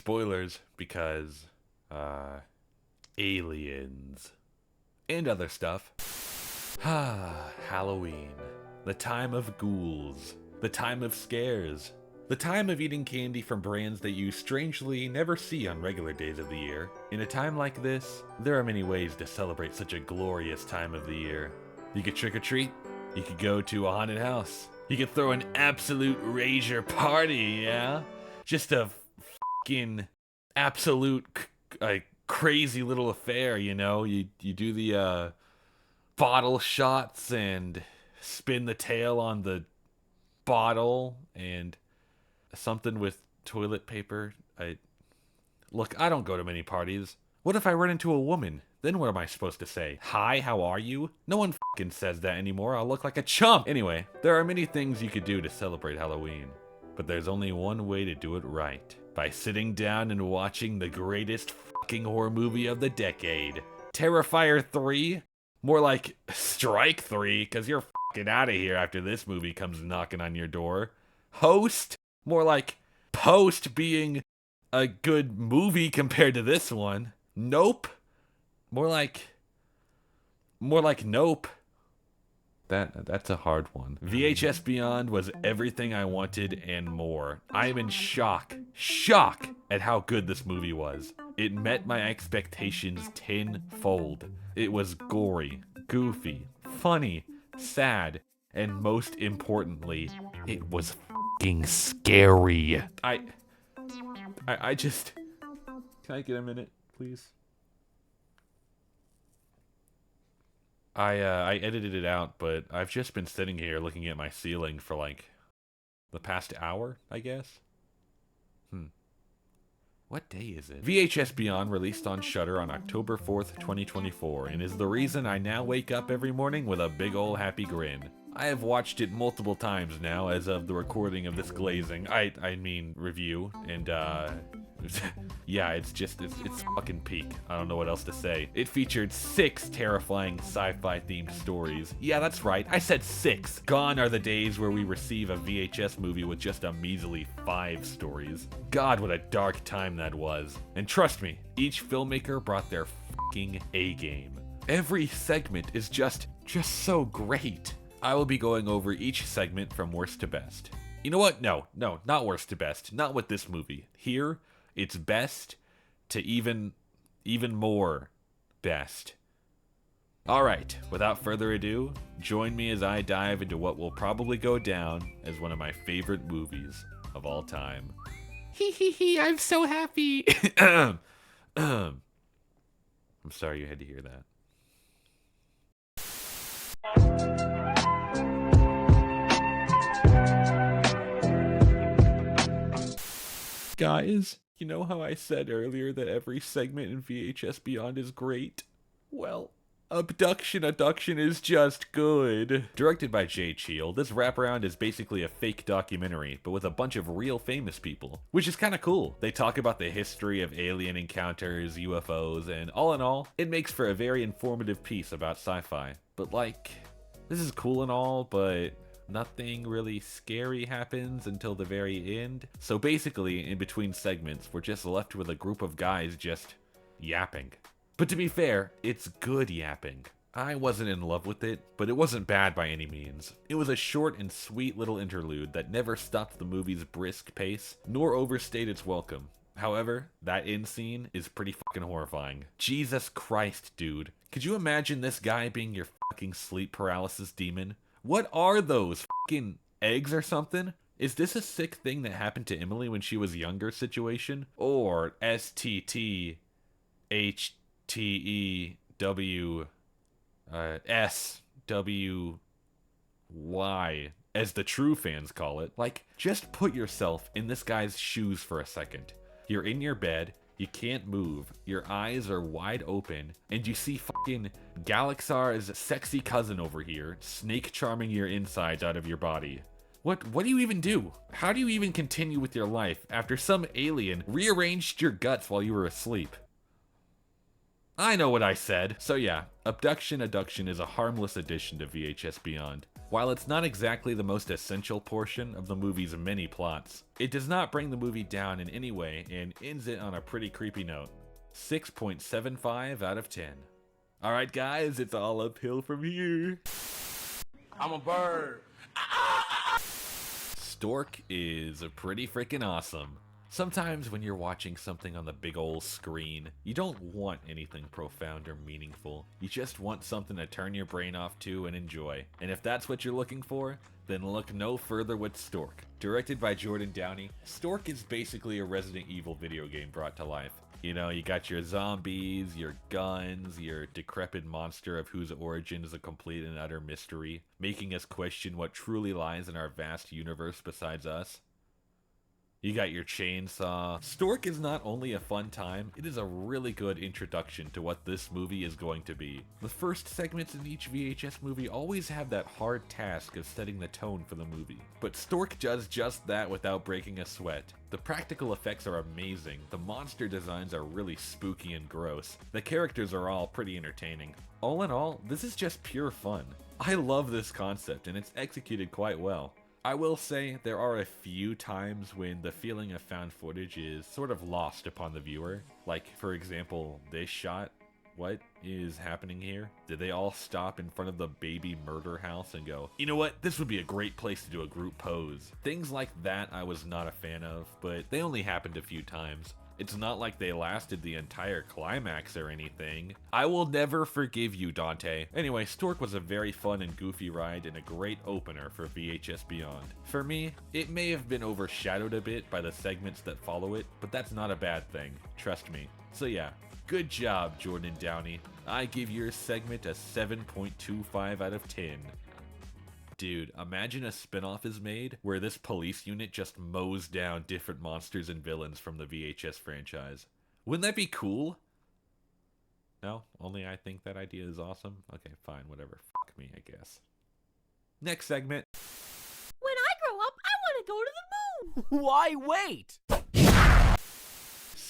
spoilers because, aliens and other stuff. Halloween. The time of ghouls. The time of scares. The time of eating candy from brands that you strangely never see on regular days of the year. In a time like this, there are many ways to celebrate such a glorious time of the year. You could trick or treat. You could go to a haunted house. You could throw an absolute rager party, yeah? Just a fucking absolute crazy little affair, you know? You do the bottle shots and spin the tail on the bottle and something with toilet paper. Look, I don't go to many parties. What if I run into a woman? Then what am I supposed to say? Hi, how are you? No one fucking says that anymore. I'll look like a chump. Anyway, there are many things you could do to celebrate Halloween, but there's only one way to do it right. By sitting down and watching the greatest fucking horror movie of the decade. Terrifier 3? More like Strike 3, because you're fucking out of here after this movie comes knocking on your door. Host? More like Post being a good movie compared to this one. Nope. More like Nope. That's a hard one. VHS Beyond was everything I wanted and more. I am in shock at how good this movie was. It met my expectations tenfold. It was gory, goofy, funny, sad, and most importantly, it was fucking scary. I just... Can I get a minute, please? I edited it out, but I've just been sitting here looking at my ceiling for like the past hour, I guess. What day is it? VHS Beyond released on Shudder on October 4th, 2024, and is the reason I now wake up every morning with a big ol' happy grin. I have watched it multiple times now as of the recording of this glazing, I mean review, and yeah, it's fucking peak. I don't know what else to say. It featured 6 terrifying sci-fi themed stories. Yeah, that's right, I said 6. Gone are the days where we receive a VHS movie with just a measly 5 stories. God, what a dark time that was. And trust me, each filmmaker brought their fucking A-game. Every segment is just so great. I will be going over each segment from worst to best. You know what? No, not worst to best. Not with this movie. Here, it's best to even more best. Alright, without further ado, join me as I dive into what will probably go down as one of my favorite movies of all time. Hee, I'm so happy! I'm sorry you had to hear that. Guys, you know how I said earlier that every segment in VHS Beyond is great? Well, Abduction is just good. Directed by Jay Cheel, this wraparound is basically a fake documentary, but with a bunch of real famous people, which is kinda cool. They talk about the history of alien encounters, UFOs, and all in all, it makes for a very informative piece about sci-fi. But like, this is cool and all, but nothing really scary happens until the very end. So basically, in between segments, we're just left with a group of guys just yapping. But to be fair, it's good yapping. I wasn't in love with it, but it wasn't bad by any means. It was a short and sweet little interlude that never stopped the movie's brisk pace, nor overstayed its welcome. However, that end scene is pretty fucking horrifying. Jesus Christ, dude. Could you imagine this guy being your fucking sleep paralysis demon? What are those? Fucking eggs or something? Is this a sick thing that happened to Emily when she was younger situation? Or STTHTEWSWY, as the true fans call it. Like, just put yourself in this guy's shoes for a second. You're in your bed, you can't move, your eyes are wide open, and you see fucking Galaxar's sexy cousin over here, snake charming your insides out of your body. What do you even do? How do you even continue with your life after some alien rearranged your guts while you were asleep? I know what I said. So yeah, Abduction Adduction is a harmless addition to VHS Beyond. While it's not exactly the most essential portion of the movie's many plots, it does not bring the movie down in any way and ends it on a pretty creepy note. 6.75 out of 10. Alright guys, it's all uphill from here. I'm a bird. Stork is pretty freaking awesome. Sometimes when you're watching something on the big ol' screen, you don't want anything profound or meaningful. You just want something to turn your brain off to and enjoy. And if that's what you're looking for, then look no further with Stork. Directed by Jordan Downey, Stork is basically a Resident Evil video game brought to life. You know, you got your zombies, your guns, your decrepit monster of whose origin is a complete and utter mystery, making us question what truly lies in our vast universe besides us. You got your chainsaw. Stork is not only a fun time, it is a really good introduction to what this movie is going to be. The first segments in each VHS movie always have that hard task of setting the tone for the movie. But Stork does just that without breaking a sweat. The practical effects are amazing, the monster designs are really spooky and gross, the characters are all pretty entertaining. All in all, this is just pure fun. I love this concept and it's executed quite well. I will say there are a few times when the feeling of found footage is sort of lost upon the viewer. Like, for example, this shot. What is happening here? Did they all stop in front of the baby murder house and go, you know what, this would be a great place to do a group pose? Things like that I was not a fan of, but they only happened a few times. It's not like they lasted the entire climax or anything. I will never forgive you, Dante. Anyway, Stork was a very fun and goofy ride and a great opener for VHS Beyond. For me, it may have been overshadowed a bit by the segments that follow it, but that's not a bad thing, trust me. So yeah, good job, Jordan Downey. I give your segment a 7.25 out of 10. Dude, imagine a spinoff is made where this police unit just mows down different monsters and villains from the VHS franchise. Wouldn't that be cool? No? Only I think that idea is awesome? Okay, fine, whatever. Fuck me, I guess. Next segment. When I grow up, I want to go to the moon! Why wait?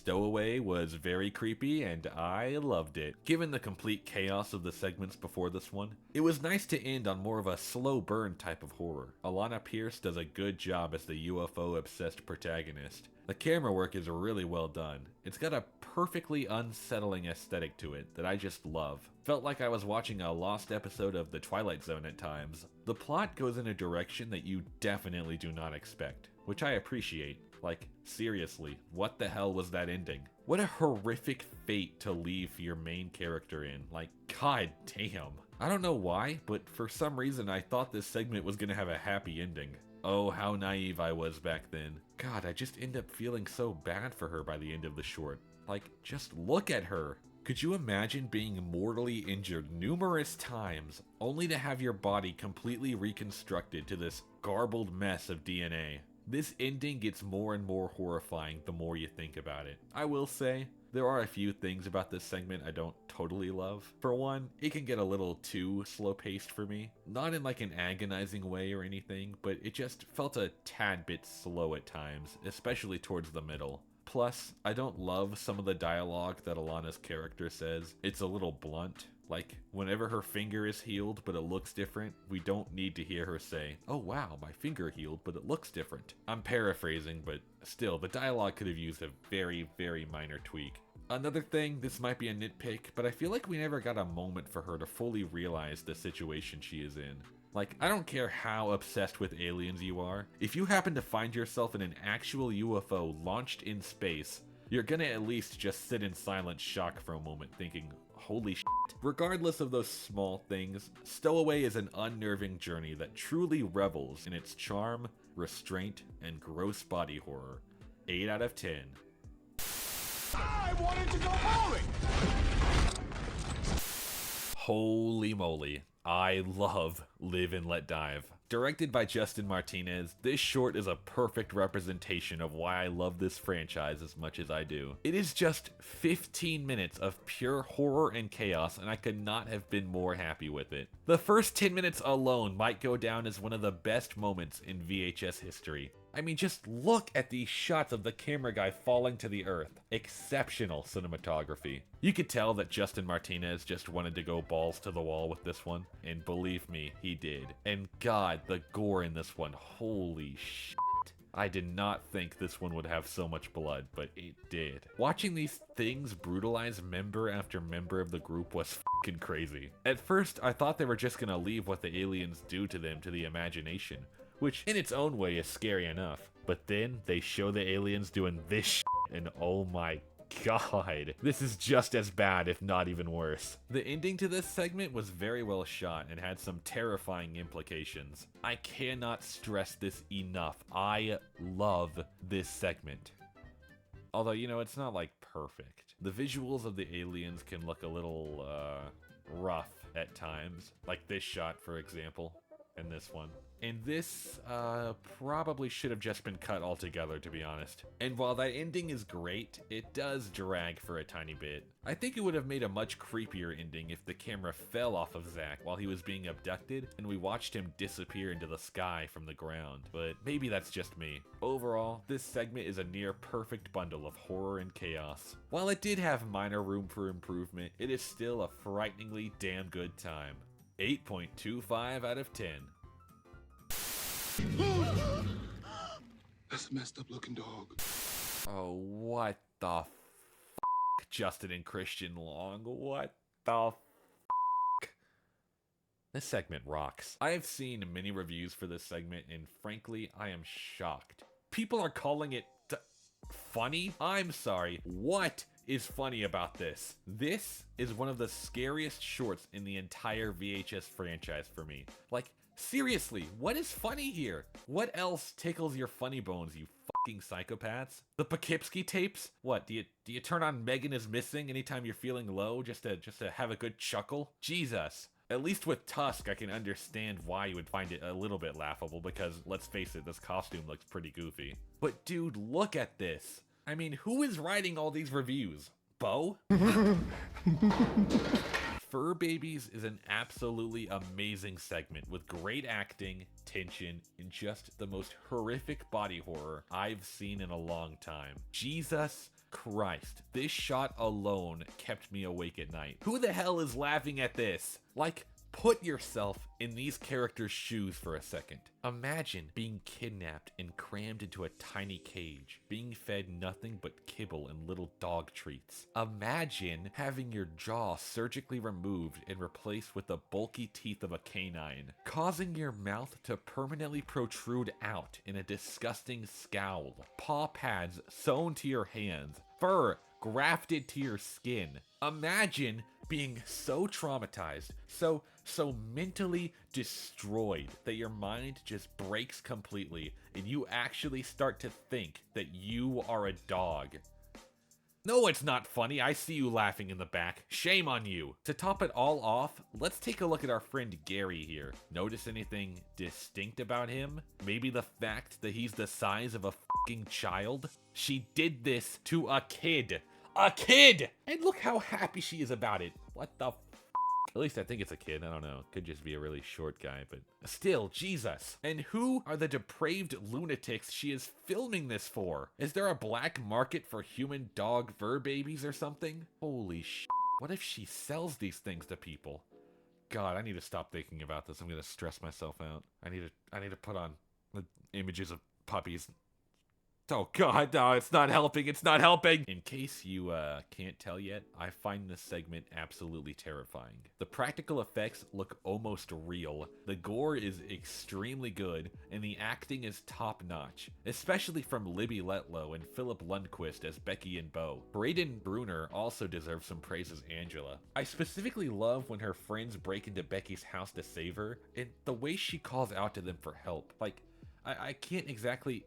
Stowaway was very creepy and I loved it. Given the complete chaos of the segments before this one, it was nice to end on more of a slow burn type of horror. Alana Pierce does a good job as the UFO obsessed protagonist. The camera work is really well done. It's got a perfectly unsettling aesthetic to it that I just love. Felt like I was watching a lost episode of The Twilight Zone at times. The plot goes in a direction that you definitely do not expect, which I appreciate. Like, seriously, what the hell was that ending? What a horrific fate to leave your main character in. Like, god damn. I don't know why, but for some reason I thought this segment was gonna have a happy ending. Oh, how naive I was back then. God, I just end up feeling so bad for her by the end of the short. Like, just look at her. Could you imagine being mortally injured numerous times, only to have your body completely reconstructed to this garbled mess of DNA? This ending gets more and more horrifying the more you think about it. I will say, there are a few things about this segment I don't totally love. For one, it can get a little too slow-paced for me. Not in like an agonizing way or anything, but it just felt a tad bit slow at times, especially towards the middle. Plus, I don't love some of the dialogue that Alana's character says. It's a little blunt. Like, whenever her finger is healed but it looks different, we don't need to hear her say, oh wow, my finger healed but it looks different. I'm paraphrasing, but still, the dialogue could have used a very, very minor tweak. Another thing, this might be a nitpick, but I feel like we never got a moment for her to fully realize the situation she is in. Like, I don't care how obsessed with aliens you are, if you happen to find yourself in an actual UFO launched in space, you're gonna at least just sit in silent shock for a moment thinking, holy shit. Regardless of those small things, Stowaway is an unnerving journey that truly revels in its charm, restraint, and gross body horror. 8 out of 10. I wanted to go bowling! Holy moly. I love Live and Let Dive. Directed by Justin Martinez, this short is a perfect representation of why I love this franchise as much as I do. It is just 15 minutes of pure horror and chaos, and I could not have been more happy with it. The first 10 minutes alone might go down as one of the best moments in VHS history. I mean, just look at these shots of the camera guy falling to the earth. Exceptional cinematography. You could tell that Justin Martinez just wanted to go balls to the wall with this one, and believe me, he did. And God, the gore in this one, holy shit. I did not think this one would have so much blood, but it did. Watching these things brutalize member after member of the group was fucking crazy. At first, I thought they were just gonna leave what the aliens do to them to the imagination, which in its own way is scary enough. But then they show the aliens doing this shit, and oh my God, this is just as bad, if not even worse. The ending to this segment was very well shot and had some terrifying implications. I cannot stress this enough. I love this segment. Although, you know, it's not like perfect. The visuals of the aliens can look a little rough at times, like this shot, for example, and this one. And this probably should have just been cut altogether, to be honest. And while that ending is great, it does drag for a tiny bit. I think it would have made a much creepier ending if the camera fell off of Zach while he was being abducted and we watched him disappear into the sky from the ground. But maybe that's just me. Overall, this segment is a near perfect bundle of horror and chaos. While it did have minor room for improvement, it is still a frighteningly damn good time. 8.25 out of 10. That's a messed up looking dog. Oh, what the f***, Justin and Christian Long? What the f***? This segment rocks. I have seen many reviews for this segment, and frankly, I am shocked. People are calling it funny? I'm sorry. What is funny about this? This is one of the scariest shorts in the entire VHS franchise for me. Like, seriously, what is funny here? What else tickles your funny bones, you fucking psychopaths? The Poughkeepsie tapes? What, do you turn on Megan is Missing anytime you're feeling low just to have a good chuckle? Jesus. At least with Tusk, I can understand why you would find it a little bit laughable because, let's face it, this costume looks pretty goofy. But dude, look at this. I mean, who is writing all these reviews? Bo? Fur Babies is an absolutely amazing segment with great acting, tension, and just the most horrific body horror I've seen in a long time. Jesus Christ, this shot alone kept me awake at night. Who the hell is laughing at this? Like, put yourself in these characters' shoes for a second. Imagine being kidnapped and crammed into a tiny cage, being fed nothing but kibble and little dog treats. Imagine having your jaw surgically removed and replaced with the bulky teeth of a canine, causing your mouth to permanently protrude out in a disgusting scowl, paw pads sewn to your hands, fur grafted to your skin. Imagine being so traumatized, so mentally destroyed that your mind just breaks completely and you actually start to think that you are a dog. No, it's not funny. I see you laughing in the back. Shame on you. To top it all off, let's take a look at our friend Gary here. Notice anything distinct about him? Maybe the fact that he's the size of a fucking child? She did this to a kid. A kid! And look how happy she is about it. What the f***? At least I think it's a kid. I don't know. Could just be a really short guy, but still, Jesus. And who are the depraved lunatics she is filming this for? Is there a black market for human dog fur babies or something? Holy sh**. What if she sells these things to people? God, I need to stop thinking about this. I'm gonna stress myself out. I need to put on the images of puppies. Oh God, no, it's not helping, it's not helping! In case you can't tell yet, I find this segment absolutely terrifying. The practical effects look almost real, the gore is extremely good, and the acting is top-notch, especially from Libby Letlow and Philip Lundquist as Becky and Bo. Braden Bruner also deserves some praise as Angela. I specifically love when her friends break into Becky's house to save her, and the way she calls out to them for help. Like, I can't exactly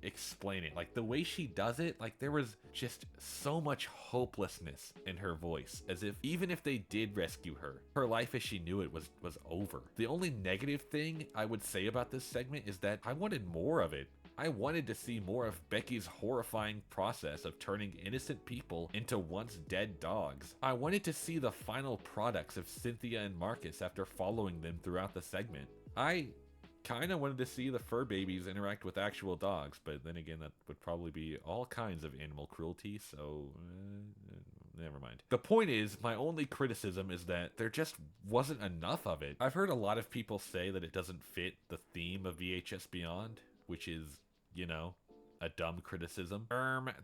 explain it. Like, the way she does it, like, there was just so much hopelessness in her voice, as if even if they did rescue her, her life as she knew it was over. The only negative thing I would say about this segment is that I wanted more of it. I wanted to see more of Becky's horrifying process of turning innocent people into once dead dogs. I wanted to see the final products of Cynthia and Marcus after following them throughout the segment. I kind of wanted to see the fur babies interact with actual dogs, but then again, that would probably be all kinds of animal cruelty, so never mind. The point is, my only criticism is that there just wasn't enough of it. I've heard a lot of people say that it doesn't fit the theme of VHS Beyond, which is, you know, a dumb criticism.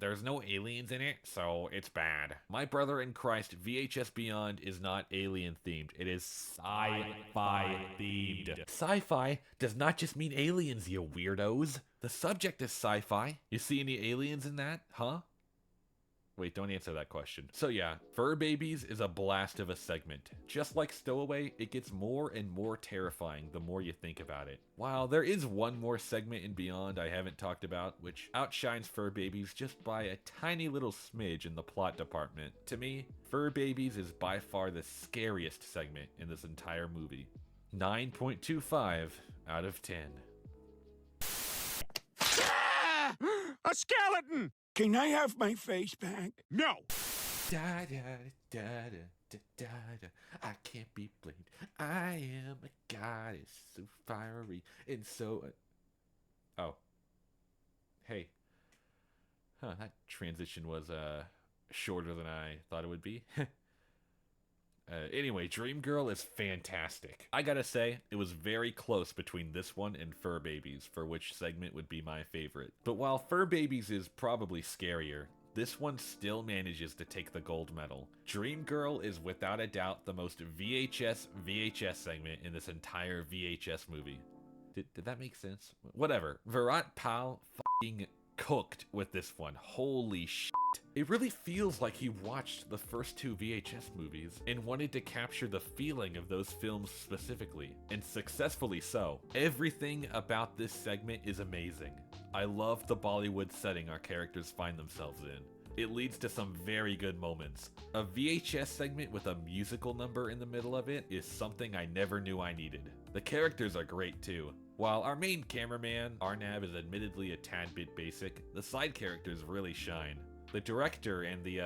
There's no aliens in it, so it's bad. My brother in Christ, VHS Beyond is not alien themed. It is sci-fi themed. Sci-fi does not just mean aliens, you weirdos. The subject is sci-fi. You see any aliens in that, huh? Wait, don't answer that question. So yeah, Fur Babies is a blast of a segment. Just like Stowaway, it gets more and more terrifying the more you think about it. While there is one more segment in Beyond I haven't talked about, which outshines Fur Babies just by a tiny little smidge in the plot department, to me, Fur Babies is by far the scariest segment in this entire movie. 9.25 out of 10. Ah! A skeleton! Can I have my face back? No! Da da da da da da da. I can't be blamed. I am a goddess, so fiery and so. Oh. Hey. Huh, that transition was shorter than I thought it would be. Anyway, Dream Girl is fantastic. I gotta say, it was very close between this one and Fur Babies, for which segment would be my favorite. But while Fur Babies is probably scarier, this one still manages to take the gold medal. Dream Girl is without a doubt the most VHS segment in this entire VHS movie. Did that make sense? Whatever. Virat Pal f***ing cooked with this one. Holy shit. It really feels like he watched the first two VHS movies and wanted to capture the feeling of those films specifically, and successfully so. Everything about this segment is amazing. I love the Bollywood setting our characters find themselves in. It leads to some very good moments. A VHS segment with a musical number in the middle of it is something I never knew I needed. The characters are great too. While our main cameraman, Arnab, is admittedly a tad bit basic, the side characters really shine. The director and the,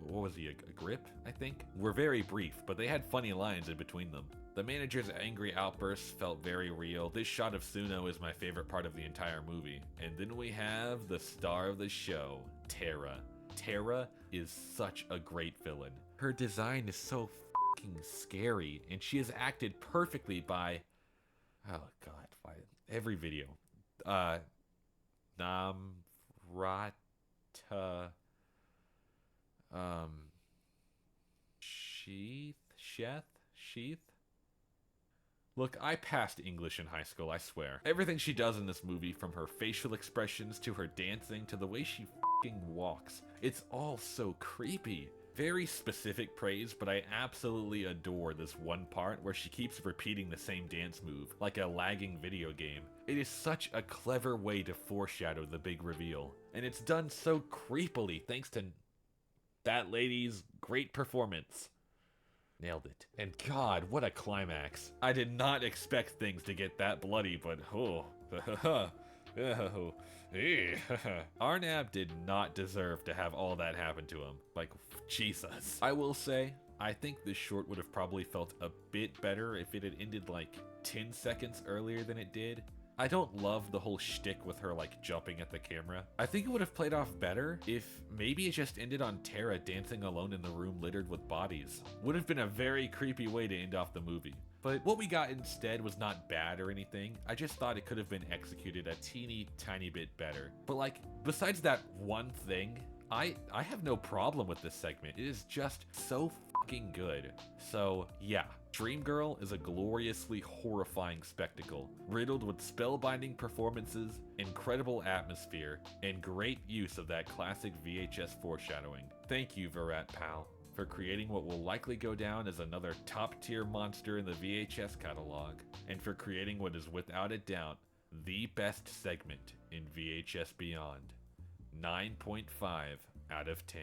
what was he, a grip, I think? Were very brief, but they had funny lines in between them. The manager's angry outbursts felt very real. This shot of Suno is my favorite part of the entire movie. And then we have the star of the show, Tara. Tara is such a great villain. Her design is so fucking scary, and she is acted perfectly by, oh god, why, every video. Namrata, Sheath? Look, I passed English in high school, I swear. Everything she does in this movie, from her facial expressions to her dancing to the way she fucking walks, it's all so creepy. Very specific praise, but I absolutely adore this one part where she keeps repeating the same dance move, like a lagging video game. It is such a clever way to foreshadow the big reveal, and it's done so creepily thanks to that lady's great performance. Nailed it. And god, what a climax. I did not expect things to get that bloody, but oh, Arnab did not deserve to have all that happen to him. Like, Jesus. I will say, I think this short would have probably felt a bit better if it had ended like 10 seconds earlier than it did. I don't love the whole shtick with her like jumping at the camera. I think it would have played off better if maybe it just ended on Tara dancing alone in the room littered with bodies. Would have been a very creepy way to end off the movie. But what we got instead was not bad or anything. I just thought it could have been executed a teeny tiny bit better. But like, besides that one thing, I have no problem with this segment. It is just so fucking good. So yeah, Dream Girl is a gloriously horrifying spectacle, riddled with spellbinding performances, incredible atmosphere, and great use of that classic VHS foreshadowing. Thank you, Virat Pal, for creating what will likely go down as another top-tier monster in the VHS catalog, and for creating what is without a doubt the best segment in VHS Beyond. 9.5 out of 10.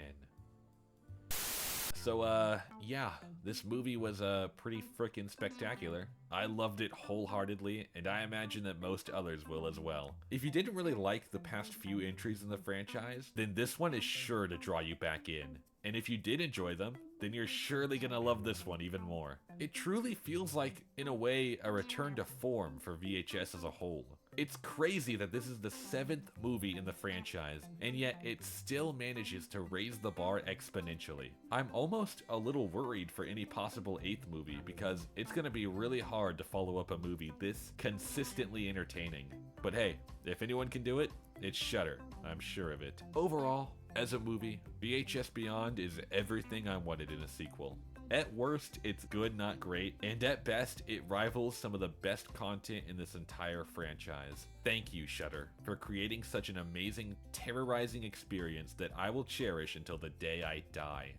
So, yeah, this movie was pretty frickin' spectacular. I loved it wholeheartedly, and I imagine that most others will as well. If you didn't really like the past few entries in the franchise, then this one is sure to draw you back in. And if you did enjoy them, then you're surely gonna love this one even more. It truly feels like, in a way, a return to form for VHS as a whole. It's crazy that this is the 7th movie in the franchise, and yet it still manages to raise the bar exponentially. I'm almost a little worried for any possible 8th movie, because it's gonna be really hard to follow up a movie this consistently entertaining. But hey, if anyone can do it, it's Shudder, I'm sure of it. Overall, as a movie, VHS Beyond is everything I wanted in a sequel. At worst, it's good, not great, and at best, it rivals some of the best content in this entire franchise. Thank you, Shudder, for creating such an amazing, terrorizing experience that I will cherish until the day I die.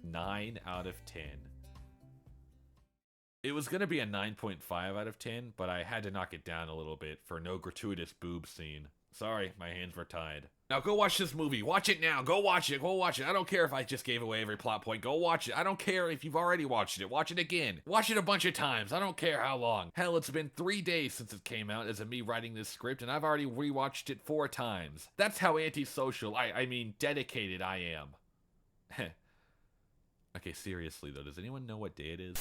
9 out of 10. It was gonna be a 9.5 out of 10, but I had to knock it down a little bit for no gratuitous boob scene. Sorry, my hands were tied. Now go watch this movie. Watch it now. Go watch it. Go watch it. I don't care if I just gave away every plot point. Go watch it. I don't care if you've already watched it. Watch it again. Watch it a bunch of times. I don't care how long. Hell, it's been 3 days since it came out as of me writing this script, and I've already rewatched it 4 times. That's how antisocial, I mean dedicated I am. Okay, seriously though, does anyone know what day it is?